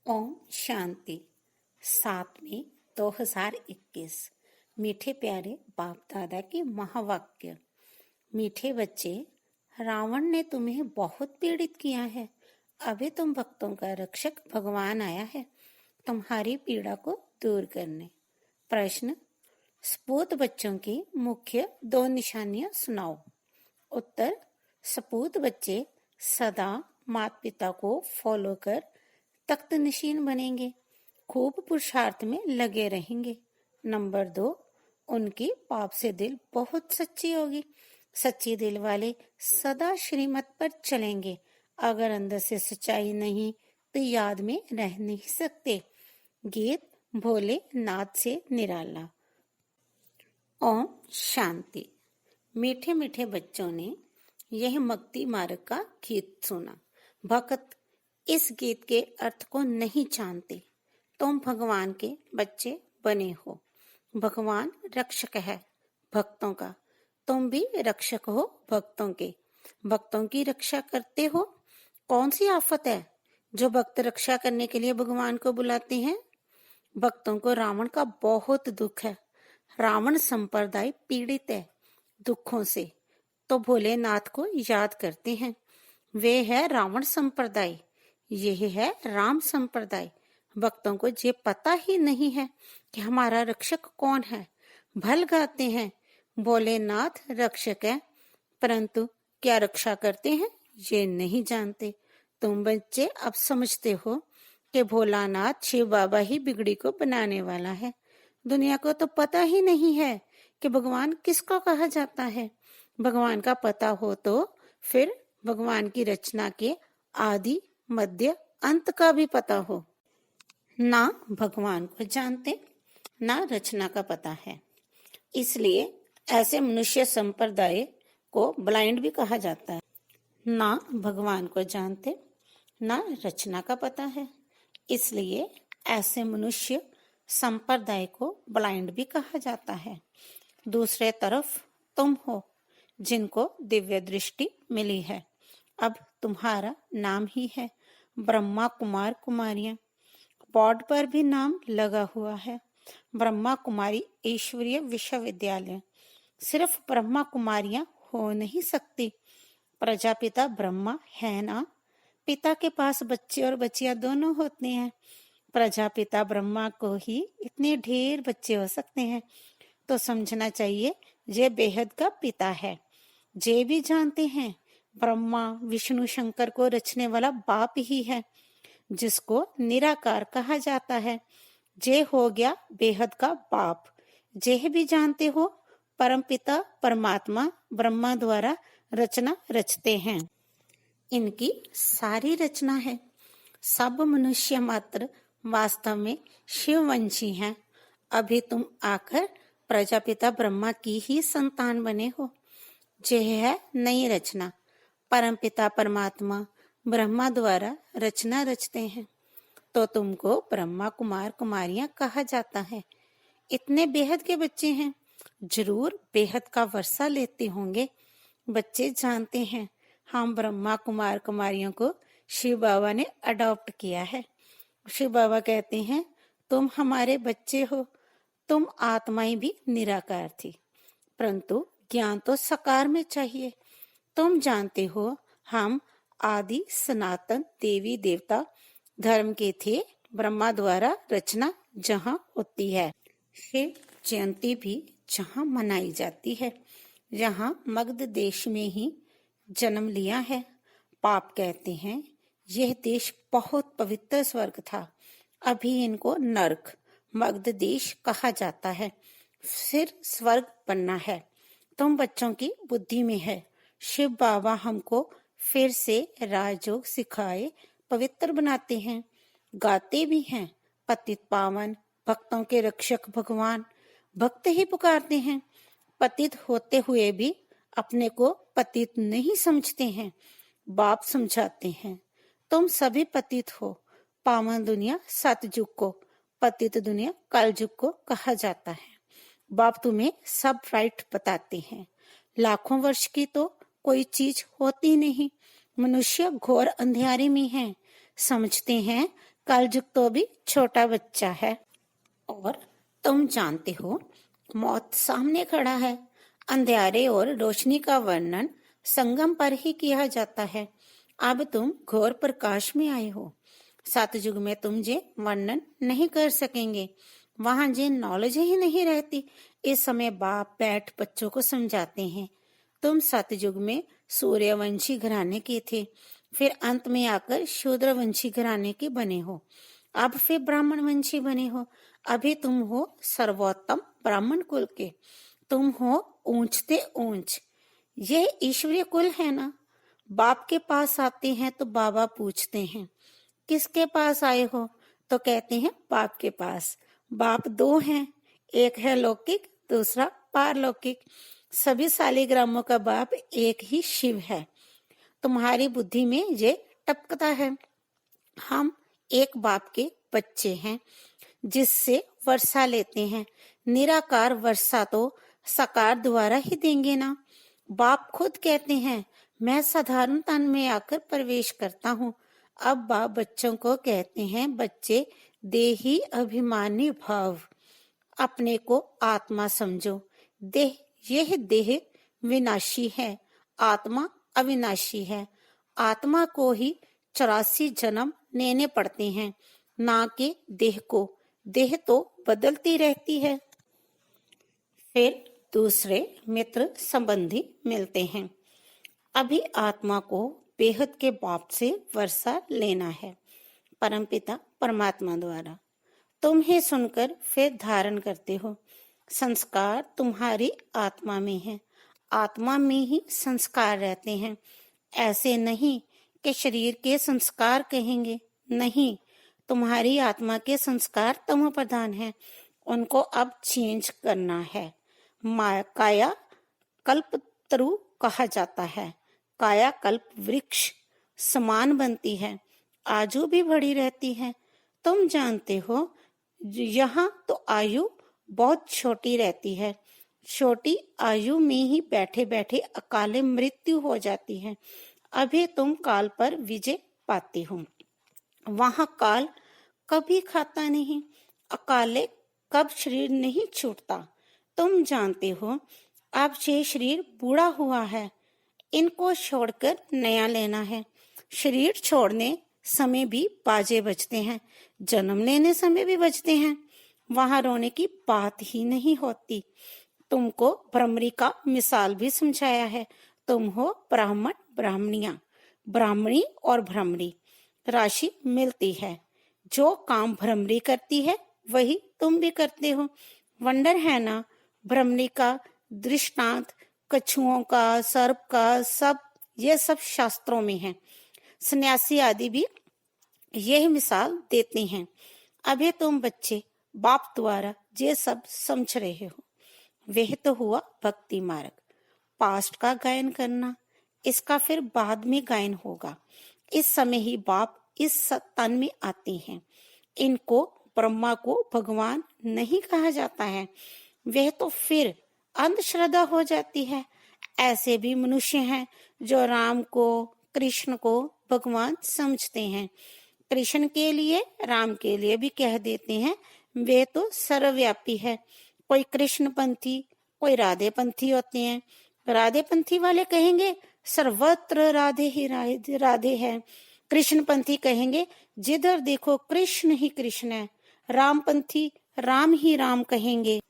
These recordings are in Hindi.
ओम शांति। 7 मई 2021। मीठे प्यारे बाप दादा की महावाक्य। मीठे बच्चे, रावण ने तुम्हें बहुत पीड़ित किया है। अभी तुम भक्तों का रक्षक भगवान आया है तुम्हारी पीड़ा को दूर करने। प्रश्न, सपूत बच्चों की मुख्य 2 निशानियां सुनाओ। उत्तर, सपूत बच्चे सदा माता पिता को फॉलो कर तख्त नशीन बनेंगे, खूब पुरुषार्थ में लगे रहेंगे। नंबर 2, उनकी पाप से दिल बहुत सच्ची होगी। सच्चे दिल वाले सदा श्रीमत पर चलेंगे। अगर अंदर से सच्चाई नहीं तो याद में रह नहीं सकते। गीत भोले नाथ से निराला। ओम शांति। मीठे मीठे बच्चों ने यह मुक्ति मार्ग का गीत सुना। भक्त इस गीत के अर्थ को नहीं जानते। तुम भगवान के बच्चे बने हो। भगवान रक्षक है भक्तों का, तुम भी रक्षक हो भक्तों के। भक्तों की रक्षा करते हो। कौन सी आफत है जो भक्त रक्षा करने के लिए भगवान को बुलाते हैं? भक्तों को रावण का बहुत दुख है। रावण संप्रदाय पीड़ित है दुखों से, तो भोलेनाथ को याद करते हैं। वे है रावण संप्रदाय, यह है राम संप्रदाय। भक्तों को ये पता ही नहीं है कि हमारा रक्षक कौन है। भल गाते हैं भोलेनाथ रक्षक है, परंतु क्या रक्षा करते हैं ये नहीं जानते। तुम बच्चे अब समझते हो कि भोलानाथ शिव बाबा ही बिगड़ी को बनाने वाला है। दुनिया को तो पता ही नहीं है कि भगवान किसको कहा जाता है। भगवान का पता हो तो फिर भगवान की रचना के आदि मध्य अंत का भी पता हो। ना भगवान को जानते ना रचना का पता है, इसलिए ऐसे मनुष्य संप्रदाय को ब्लाइंड भी कहा जाता है। ना भगवान को जानते ना रचना का पता है, इसलिए ऐसे मनुष्य संप्रदाय को ब्लाइंड भी कहा जाता है। दूसरे तरफ तुम हो जिनको दिव्य दृष्टि मिली है। अब तुम्हारा नाम ही है ब्रह्मा कुमार कुमारियां। बोर्ड पर भी नाम लगा हुआ है ब्रह्मा कुमारी ईश्वरीय विश्वविद्यालय। सिर्फ ब्रह्मा कुमारियां हो नहीं सकती। प्रजापिता ब्रह्मा है ना। पिता के पास बच्चे और बच्चियां दोनों होते हैं। प्रजापिता ब्रह्मा को ही इतने ढेर बच्चे हो सकते हैं, तो समझना चाहिए ये बेहद का पिता है। जे भी जानते हैं ब्रह्मा विष्णु शंकर को रचने वाला बाप ही है, जिसको निराकार कहा जाता है। जे हो गया बेहद का बाप। जे भी जानते हो परमपिता परमात्मा ब्रह्मा द्वारा रचना रचते हैं। इनकी सारी रचना है। सब मनुष्य मात्र वास्तव में शिववंशी हैं। अभी तुम आकर प्रजापिता ब्रह्मा की ही संतान बने हो। यह है नई रचना। परमपिता परमात्मा ब्रह्मा द्वारा रचना रचते हैं, तो तुमको ब्रह्मा कुमार कुमारियां कहा जाता है। इतने बेहद के बच्चे हैं, जरूर बेहद का वर्षा लेते होंगे। बच्चे जानते हैं हम ब्रह्मा कुमार कुमारियों को शिव बाबा ने अडॉप्ट किया है। शिव बाबा कहते हैं तुम हमारे बच्चे हो। तुम आत्माएं भी निराकार थी, परंतु ज्ञान तो साकार में चाहिए। तुम जानते हो हम आदि सनातन देवी देवता धर्म के थे। ब्रह्मा द्वारा रचना जहाँ होती है, शिव जयंती भी जहाँ मनाई जाती है, यहाँ मगध देश में ही जन्म लिया है। पाप कहते हैं यह देश बहुत पवित्र स्वर्ग था, अभी इनको नरक मगध देश कहा जाता है। फिर स्वर्ग बनना है। तुम बच्चों की बुद्धि में है। शिव बाबा हमको फिर से राजयोग सिखाए पवित्र बनाते हैं। गाते भी हैं पतित पावन भक्तों के रक्षक भगवान। भक्त ही पुकारते हैं। पतित होते हुए भी अपने को पतित नहीं समझते हैं। बाप समझाते हैं तुम सभी पतित हो। पावन दुनिया सतयुग को, पतित दुनिया कलयुग को कहा जाता है। बाप तुम्हें सब राइट बताते हैं। लाखों वर्ष की तो कोई चीज होती नहीं। मनुष्य घोर अंधियारे में है। समझते हैं कलयुग तो भी छोटा बच्चा है। और तुम जानते हो, मौत सामने खड़ा है। अंधेरे और रोशनी का वर्णन संगम पर ही किया जाता है। अब तुम घोर प्रकाश में आए हो। सतयुग में तुम जे वर्णन नहीं कर सकेंगे, वहां जे नॉलेज ही नहीं रहती। इस समय बाप बैठ बच्चों को समझाते हैं। तुम सतयुग में सूर्यवंशी घराने के थे, फिर अंत में आकर शूद्रवंशी घराने के बने हो, अब फिर ब्राह्मण वंशी बने हो। अभी तुम हो सर्वोत्तम ब्राह्मण कुल के। तुम हो ऊंचते ऊंच। यह ईश्वरीय कुल है ना। बाप के पास आते हैं तो बाबा पूछते हैं, किसके पास आए हो? तो कहते हैं बाप के पास। बाप दो हैं, एक है लौकिक, दूसरा पारलौकिक। सभी शालिग्रामों का बाप एक ही शिव है। तुम्हारी बुद्धि में ये टपकता है। हम एक बाप के बच्चे हैं, जिससे वर्षा लेते हैं। निराकार वर्षा तो साकार द्वारा ही देंगे ना। बाप खुद कहते हैं, मैं साधारण तन में आकर प्रवेश करता हूँ। अब बाप बच्चों को कहते हैं, बच्चे देही अभिमानी भाव, अपने को आत्मा समझो। देह, यह देह विनाशी है, आत्मा अविनाशी है। आत्मा को ही 84 जन्म लेने पड़ते हैं, ना कि देह को। देह तो बदलती रहती है। फिर दूसरे मित्र संबंधी मिलते हैं। अभी आत्मा को बेहद के बाप से वर्षा लेना है, परमपिता परमात्मा द्वारा। तुम ही सुनकर फिर धारण करते हो। संस्कार तुम्हारी आत्मा में है, आत्मा में ही संस्कार रहते हैं। ऐसे नहीं कि शरीर के संस्कार कहेंगे, नहीं, तुम्हारी आत्मा के संस्कार तमो प्रधान है, उनको अब चेंज करना है। काया कल्प तरु कहा जाता है। काया कल्प वृक्ष समान बनती है, आयु भी बढ़ी रहती है। तुम जानते हो, यहाँ तो आयु बहुत छोटी रहती है। छोटी आयु में ही बैठे बैठे अकाले मृत्यु हो जाती है। अभी तुम काल पर विजय पाते हो। वहां काल कभी खाता नहीं, अकाले कब शरीर नहीं छूटता। तुम जानते हो, अब ये शरीर बूढ़ा हुआ है, इनको छोड़कर नया लेना है। शरीर छोड़ने समय भी बाजे बजते हैं, जन्म लेने समय भी बजते हैं। वहां रोने की बात ही नहीं होती। तुमको भ्रमरी का मिसाल भी समझाया है। तुम हो ब्राह्मण ब्राह्मणियां, ब्राह्मणी और भ्रमरी, राशि मिलती है। जो काम भ्रमरी करती है वही तुम भी करते हो। वंडर है ना। भ्रमरी का दृष्टांत कछुओं का, सर्प का, ये सब शास्त्रों में है। सन्यासी आदि भी यही मिसाल देते हैं। अभी तुम बच्चे बाप द्वारा ये सब समझ रहे हो। वह तो हुआ भक्ति मार्ग। पास्ट का गायन करना, इसका फिर बाद में गायन होगा। इस समय ही बाप इस तन में आते हैं। इनको ब्रह्मा को भगवान नहीं कहा जाता है, वह तो फिर अंधश्रद्धा हो जाती है। ऐसे भी मनुष्य हैं जो राम को, कृष्ण को भगवान समझते हैं। कृष्ण के लिए, राम के लिए भी कह देते हैं, वे तो सर्वव्यापी है। कोई कृष्ण पंथी, कोई राधे पंथी होते हैं। राधे पंथी वाले कहेंगे सर्वत्र राधे ही राधे है। कृष्ण पंथी कहेंगे जिधर देखो कृष्ण ही कृष्ण है। राम पंथी राम ही राम कहेंगे।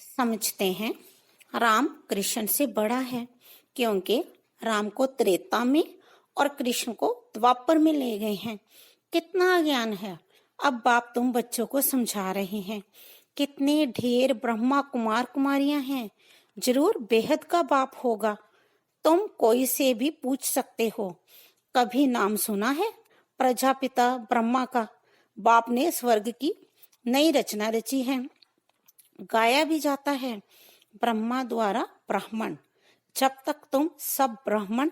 समझते हैं राम कृष्ण से बड़ा है, क्योंकि राम को त्रेता में और कृष्ण को द्वापर में ले गए हैं। कितना ज्ञान है। अब बाप तुम बच्चों को समझा रहे हैं। कितने ढेर ब्रह्मा कुमार कुमारियां हैं, जरूर बेहद का बाप होगा। तुम कोई से भी पूछ सकते हो, कभी नाम सुना है प्रजापिता ब्रह्मा का? बाप ने स्वर्ग की नई रचना रची है। गाया भी जाता है, ब्रह्मा द्वारा ब्राह्मण। जब तक तुम सब ब्राह्मण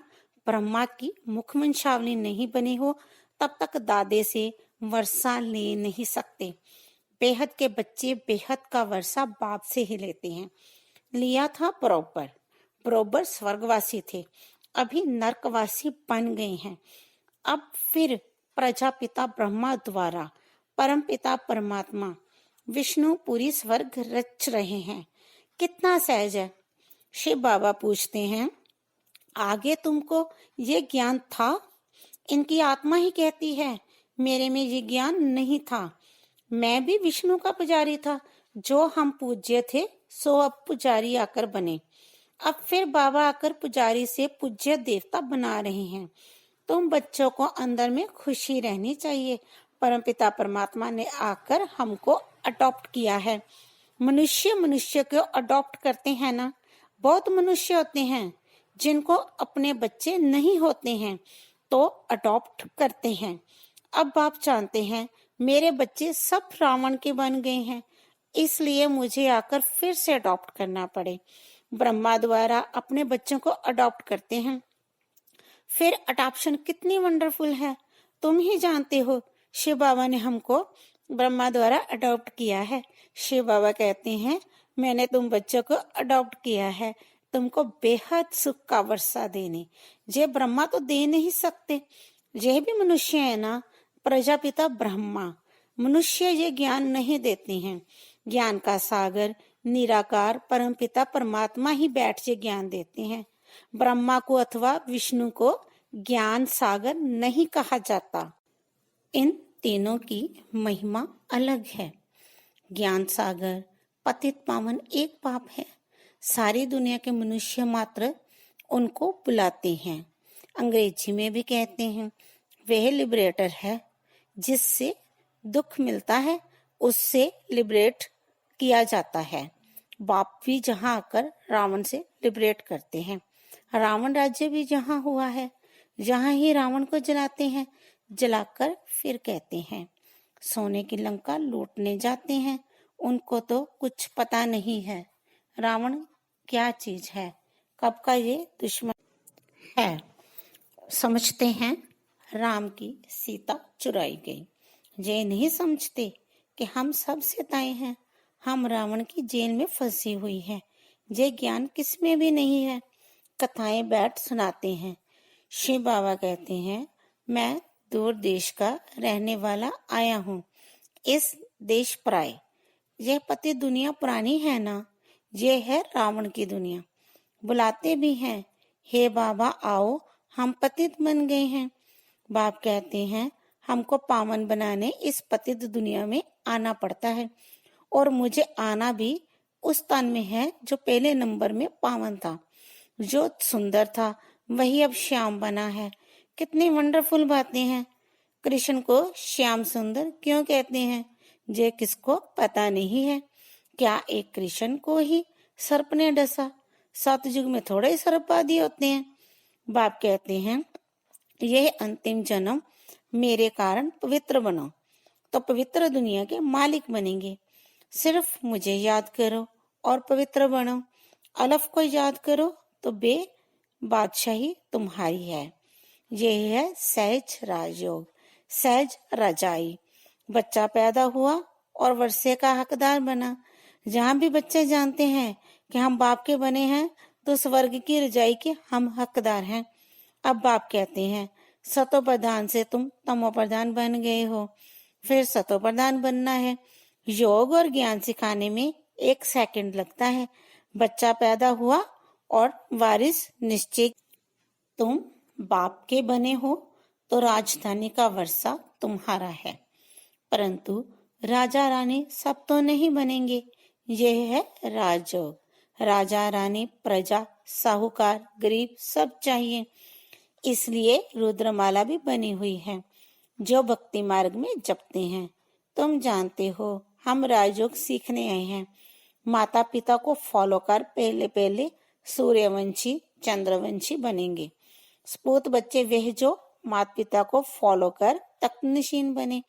ब्रह्मा की मुखमंशावली नहीं बने हो, तब तक दादे से वर्षा ले नहीं सकते। बेहद के बच्चे बेहद का वर्षा बाप से ही लेते हैं। लिया था बरोबर, बरोबर स्वर्गवासी थे, अभी नरकवासी बन गए हैं। अब फिर प्रजापिता ब्रह्मा द्वारा परमपिता परमात्मा विष्णु पूरी स्वर्ग रच रहे हैं। कितना सहज है। शिव बाबा पूछते हैं, आगे तुमको ये ज्ञान था? इनकी आत्मा ही कहती है, मेरे में ये ज्ञान नहीं था। मैं भी विष्णु का पुजारी था। जो हम पूज्य थे सो अब पुजारी आकर बने। अब फिर बाबा आकर पुजारी से पूज्य देवता बना रहे हैं। तुम बच्चों को अंदर में खुशी रहनी चाहिए। परमपिता परमात्मा ने आकर हमको अडॉप्ट किया है। मनुष्य को अडॉप्ट करते हैं ना। बहुत मनुष्य होते हैं जिनको अपने बच्चे नहीं होते हैं तो अडॉप्ट करते हैं। अब आप जानते हैं मेरे बच्चे सब रावण के बन गए हैं, इसलिए मुझे आकर फिर से अडॉप्ट करना पड़े। ब्रह्मा द्वारा अपने बच्चों को अडॉप्ट करते हैं। फिर अडॉप्शन कितनी वंडरफुल है, तुम ही जानते हो। शिव बाबा ने हमको ब्रह्मा द्वारा अडॉप्ट किया है। शिव बाबा कहते हैं, मैंने तुम बच्चों को अडॉप्ट किया है तुमको बेहद सुख का वर्षा देने। ये ब्रह्मा तो दे नहीं सकते, यह भी मनुष्य है ना। प्रजापिता ब्रह्मा, मनुष्य ये ज्ञान नहीं देते हैं। ज्ञान का सागर निराकार परमपिता परमात्मा ही बैठ के ज्ञान देते हैं। ब्रह्मा को अथवा विष्णु को ज्ञान सागर नहीं कहा जाता। इन तीनों की महिमा अलग है। ज्ञान सागर पतित पावन एक बाप है। सारी दुनिया के मनुष्य मात्र उनको बुलाते हैं। अंग्रेजी में भी कहते हैं वह लिबरेटर है। जिससे दुख मिलता है उससे लिबरेट किया जाता है। बाप भी जहाँ आकर रावण से लिबरेट करते हैं। रावण राज्य भी जहाँ हुआ है, जहाँ ही रावण को जलाते हैं, जलाकर फिर कहते हैं सोने की लंका लूटने जाते हैं। उनको तो कुछ पता नहीं है रावण क्या चीज है, कब का ये दुश्मन है। समझते हैं राम की सीता चुराई गई। ये नहीं समझते कि हम सब सीताएं हैं, हम रावण की जेल में फंसी हुई है। ये ज्ञान किसमें भी नहीं है। कथाएं बैठ सुनाते हैं। शिव बाबा कहते हैं, मैं दूर देश का रहने वाला आया हूँ, इस देश पराए। यह पति दुनिया पुरानी है ना, ये है रावण की दुनिया। बुलाते भी हैं, हे बाबा आओ, हम पतित बन गए हैं। बाप कहते हैं, हमको पावन बनाने इस पतित दुनिया में आना पड़ता है, और मुझे आना भी उस तन में है जो पहले नंबर में पावन था। जो सुंदर था वही अब श्याम बना है। कितनी वंडरफुल बातें हैं। कृष्ण को श्याम सुंदर क्यों कहते हैं, ये किसको पता नहीं है। क्या एक कृष्ण को ही सर्प ने डसा? सतयुग में थोड़े ही सर्प आदि होते हैं। बाप कहते हैं, यह अंतिम जन्म मेरे कारण पवित्र बनो तो पवित्र दुनिया के मालिक बनेंगे। सिर्फ मुझे याद करो और पवित्र बनो। अलफ को याद करो तो बे बादशाही तुम्हारी है। यह है सहज राजयोग, सहज रजाई। बच्चा पैदा हुआ और वर्षे का हकदार बना। जहाँ भी बच्चे जानते हैं कि हम बाप के बने हैं तो स्वर्ग की रजाई के हम हकदार हैं। अब बाप कहते हैं, सतो प्रधान से तुम तमो प्रधान बन गए हो, फिर सतो प्रधान बनना है। योग और ज्ञान सिखाने में 1 सेकंड लगता है। बच्चा पैदा हुआ और वारिस निश्चित। तुम बाप के बने हो तो राजधानी का वर्षा तुम्हारा है, परंतु राजा रानी सब तो नहीं बनेंगे। यह है राजयोग। राजा रानी प्रजा साहूकार गरीब सब चाहिए, इसलिए रुद्रमाला भी बनी हुई है जो भक्ति मार्ग में जपते हैं। तुम जानते हो हम राजयोग सीखने आए हैं। माता पिता को फॉलो कर पहले पहले सूर्यवंशी चंद्रवंशी बनेंगे। सपूत बच्चे वह जो माता पिता को फॉलो कर तख्तनशीन बने।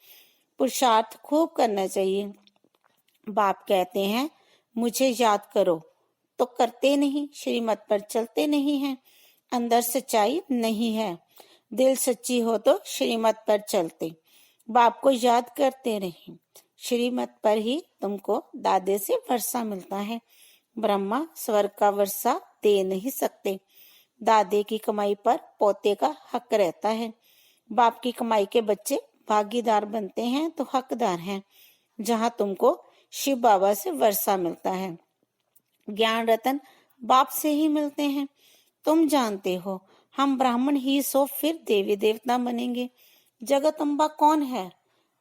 पुरुषार्थ खूब करना चाहिए। बाप कहते हैं, मुझे याद करो तो करते नहीं, श्रीमत पर चलते नहीं हैं। अंदर सच्चाई नहीं है। दिल सच्ची हो तो श्रीमत पर चलते। बाप को याद करते रहें। श्रीमत पर ही तुमको दादे से वर्षा मिलता है। ब्रह्मा स्वर्ग का वर्षा दे नहीं सकते। दादे की कमाई पर पोते का हक रहता है। बाप की कमाई के बच्चे भागीदार बनते हैं तो हकदार हैं। जहां तुमको शिव बाबा से वर्षा मिलता है, ज्ञान रतन बाप से ही मिलते हैं। तुम जानते हो हम ब्राह्मण ही सो फिर देवी देवता बनेंगे। जगदम्बा कौन है?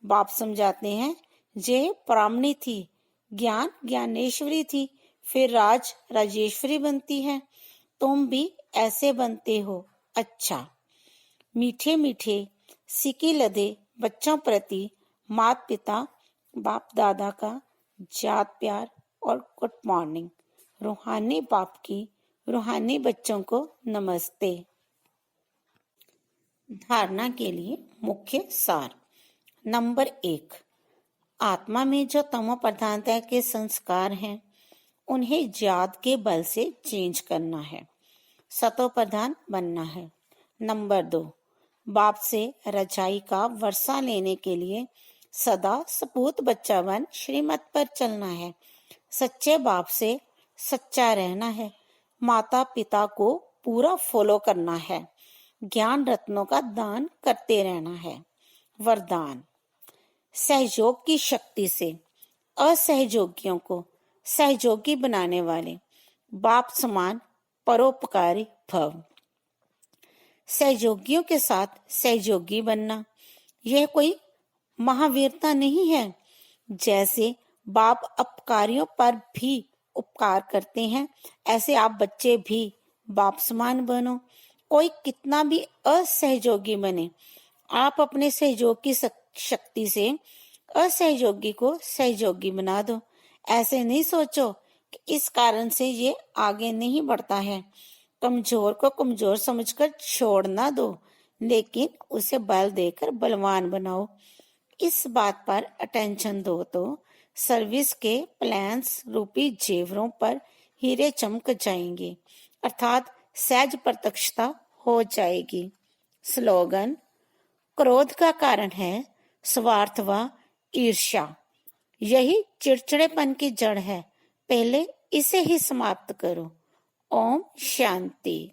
बाप समझाते हैं, जे ब्राह्मणी थी, ज्ञान ज्ञानेश्वरी थी, फिर राज राजेश्वरी बनती है। तुम भी ऐसे बनते हो। अच्छा। मीठे मीठे सिके लदे बच्चों प्रति माता पिता बाप दादा का जात प्यार और गुड मॉर्निंग। रूहानी बाप की रूहानी बच्चों को नमस्ते। धारणा के लिए मुख्य सार। नंबर 1, आत्मा में जो तमो प्रधानता के संस्कार हैं उन्हें जात के बल से चेंज करना है, सतो प्रधान बनना है। नंबर 2, बाप से रजाई का वर्षा लेने के लिए सदा सपूत बच्चा बन श्रीमत पर चलना है। सच्चे बाप से सच्चा रहना है। माता पिता को पूरा फॉलो करना है। ज्ञान रत्नों का दान करते रहना है। वरदान। सहयोग की शक्ति से असहयोगियों को सहयोगी बनाने वाले बाप समान परोपकारी भव। सहयोगियों के साथ सहयोगी बनना यह कोई महावीरता नहीं है। जैसे बाप अपकारियों पर भी उपकार करते हैं, ऐसे आप बच्चे भी बाप समान बनो। कोई कितना भी असहयोगी बने, आप अपने सहयोग की शक्ति से असहयोगी को सहयोगी बना दो। ऐसे नहीं सोचो कि इस कारण से ये आगे नहीं बढ़ता है। कमजोर को कमजोर समझकर छोड़ ना दो, लेकिन उसे बल देकर बलवान बनाओ। इस बात पर अटेंशन दो तो सर्विस के प्लान्स रूपी जेवरों पर हीरे चमक जाएंगे, अर्थात सहज प्रत्यक्षता हो जाएगी। स्लोगन। क्रोध का कारण है स्वार्थ व ईर्ष्या, यही चिड़चिड़ेपन की जड़ है। पहले इसे ही समाप्त करो। ओम शांति।